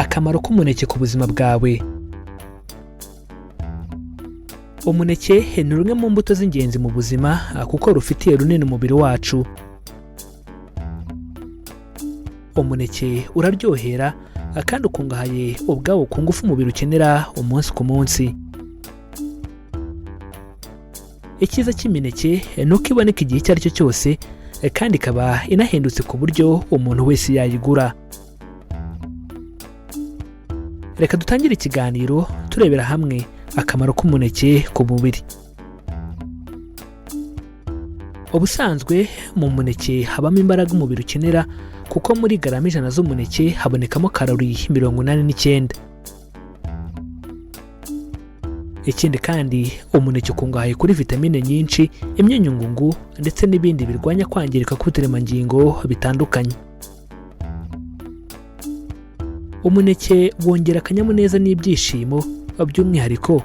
Akamaro k'umuneke ku buzima bwawe. Umuneke ni rumwe mu mbuto z'ingenzi mu buzima kuko rufitiye runini umubiri wacu. Umuneke uraryohera kandi ukungahaye ubwawo ku ngufu umubiri ukenera umunsi ku munsi. Icyiza cy'imineke ni uko iboneka igihe icyo ari cyo cyose kandi ikaba inahendutse ku buryo umuntu wese yayigura. Reka dutangire ikiganiro turebera hamwe akamaro k'umuneke ku mubiri. Ubusanzwe mu muneke habamo imbaraga umubiri ukenera kuko muri garama 100 z'umuneke habonekamo kalori 89. Ikindi kandi umuneke ukungahaye kuri vitamine nyinshi, imyunyungugu ndetse n'ibindi birwanya kwangirika k'uturemangingo bitandukanye. Umuneke wongera akanyamuneza n'ibyishimo, by'umwihariko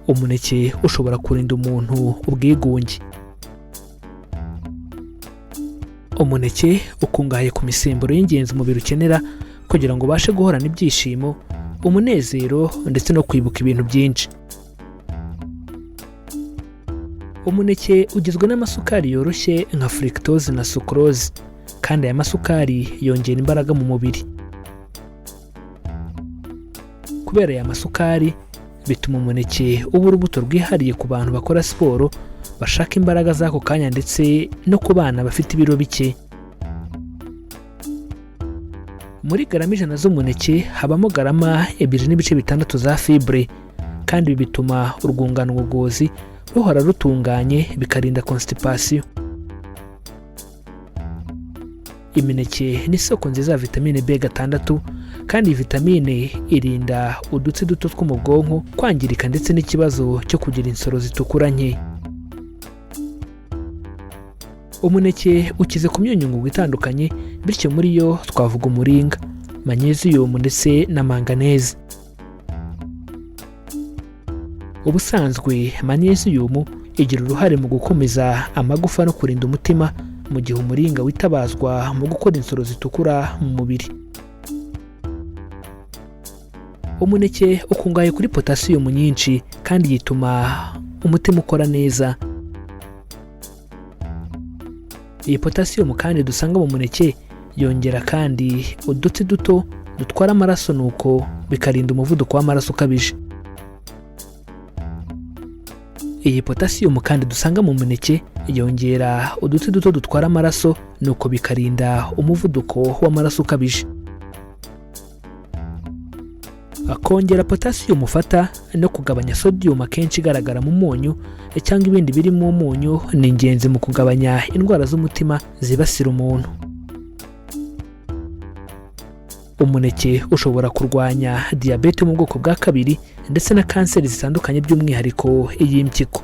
umuneke ushobora kurinda umuntu ubwigunge. Umuneke ukungahaye ku misemburo y'ingenzi umubiri ukenera kugira ngo ubashe guhorana ibyishimo, umunezero ndetse no kwibuka ibintu byinshi. Umuneke ugizwe n'amasukari yoroshye nka fructose na sucrose, kandi aya masukari yongera imbaraga mu mubiri. Kubera aya masukari bituma umuneke uba urubuto rwihariye ku bantu bakora siporo, bashaka imbaraga z'ako kanya ndetse no ku bana bafite ibiro bike. Muri garama 100 z'umuneke habamo garama 2.6 za fibre, kandi ibi bituma urwungano ngogozi ruhora rutunganye bikarinda constipation. Imineke ni isoko nziza ya vitamine B6, kandi iyi vitamine irinda udutsi duto two mu bwonko kwangirika ndetse n'ikibazo cyo kugira insoro zitukura nke. Umuneke ukize ku myunyungugu itandukanye, bityo muri yo twavuga umuringa, magnesium ndetse na manganese. Ubusanzwe magnesium igira uruhare mu gukomeza amagufa no kurinda umutima, mu gihe umuringa witabazwa mu gukora insoro zitukura mu mubiri. Umuneke ukungahaye kuri potassium nyinshi, kandi yituma umutima ukora neza. Iyi potassium kandi dusanga mu muneke yongera kandi udutsi duto dutwara amaraso, nuko bikarinda umuvuduko w'amaraso ukabije. Iyi potassium kandi dusanga mu muneke yongera udutsi duto dutwara amaraso, nuko bikarinda umuvuduko w'amaraso ukabije. Akongera potassium ufata no kugabanya sodium akenshi igaragara mu munyu cyangwa ibindi biri mu munyu ni ingenzi mu kugabanya indwara z'umutima zibasira umuntu. Umuneke ushobora kurwanya diyabete mu bwoko bwa 2 ndetse na kanseri zitandukanye, by'umwihariko iy'impyiko.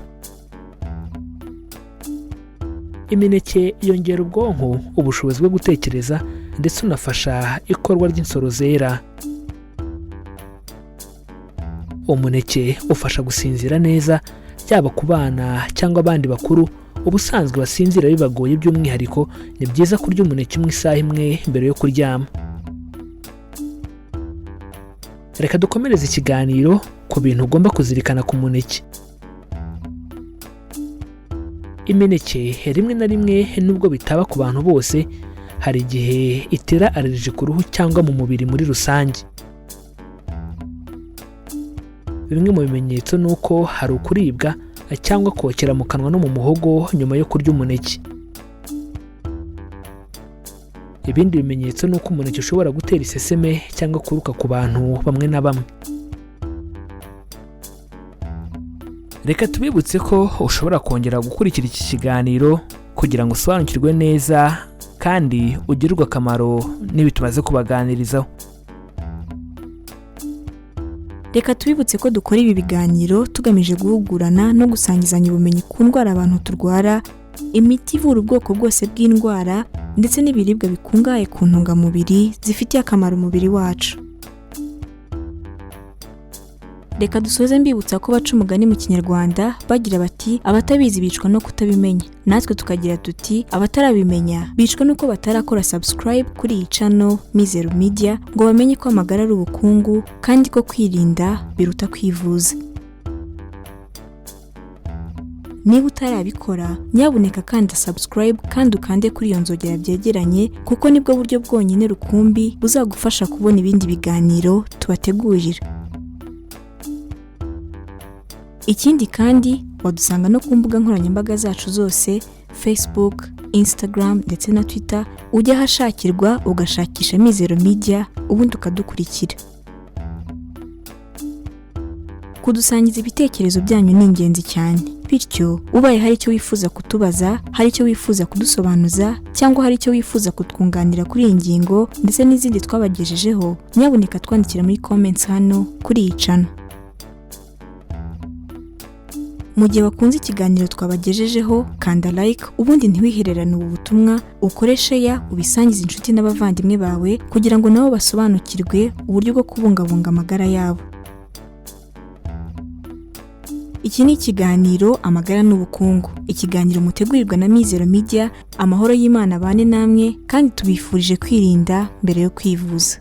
Imineke yongera ubwonko ubushobozi bwo gutekereza ndetse unafasha ikorwa ry'insoro zera. Umuneke ufasha gusinzira neza, yaba ku bana cyangwa abandi bakuru. Ubusanzwe basinzira bibagoye, by'umwihariko ni byiza kurya umuneke isaha imwe mbere yo kuryama. Reka dukomereze ikiganiro ku bintu ugomba kuzirikana ku muneke. Imineke rimwe na rimwe, nubwo bitaba ku bantu bose, hari igihe itera allergie ku ruhu cyangwa mu mubiri muri rusange. Bimwe mu bimenyetso ni uko hari ukuribwa cyangwa kokera mu kanwa no mu muhogo nyuma yo kurya umuneke. Ibindi bimenyetso ni uko umuneke ushobora gutera iseseme cyangwa kuruka ku bantu bamwe na bamwe. Reka tubibutse ko ushobora kongera gukurikira iki kiganiro kugira ngo usobanukirwe neza kandi ugirirwe akamaro n'ibi tumaze kubaganirizaho. Reka tubibutse ko dukora ibi biganiro tugamije guhugurana no gusangizanya ubumenyi ku ndwara abantu turwara, imiti ivura ubwoko bwose bw'indwara ndetse n'ibiribwa bikungahaye ku ntungamubiri zifitiye akamaro umubiri wacu. Reka dusoze mbibutsa ko baca umugani mu Kinyarwanda bagira bati abatabizi bicwa no kutabimenya. Natwe tukagira tuti abatarabimenya bicwa nuko batarakora subscribe kuri iyi channel Mizero Media ngo bamenye ko amagara ari ubukungu kandi ko kwirinda biruta kwivuza. Niba utarabikora nyabuneka kanda subscribe kandi ukande kuri iyo nzogera byegeranye kuko nibwo buryo bwonyine rukumbi buzagufasha kubona ibindi biganiro tubategurira. Ikindi kandi wadusanga no ku mbuga nkoranyambaga zacu zose Facebook, Instagram ndetse na Twitter, ujya hashakirwa ugashakisha Mizero Media ubundi ukadukurikira. Kudusangiza ibitekerezo byanyu ni ingenzi cyane. Bityo ubaye hari icyo wifuza kutubaza, hari icyo wifuza kudusobanuza cyangwa hari icyo wifuza kutwunganira kuri iyi ngingo ndetse n'izindi twabagejejeho, nyabuneka twandikira muri comments hano kuri iyi channel. Mu gihe wakunze ikiganiro twabagejejeho, kanda like ubundi ntiwihererane ubu butumwa, ukore share ubisangize inshuti n'abavandimwe bawe kugira ngo nabo basobanukirwe uburyo bwo kubungabunga amagara yabo. Iki ni ikiganiro amagara n'ubukungu, ikiganiro mutegurirwa na Mizero Media. Amahoro y'Imana bane namwe kandi tubifurije kwirinda mbere yo kwivuza.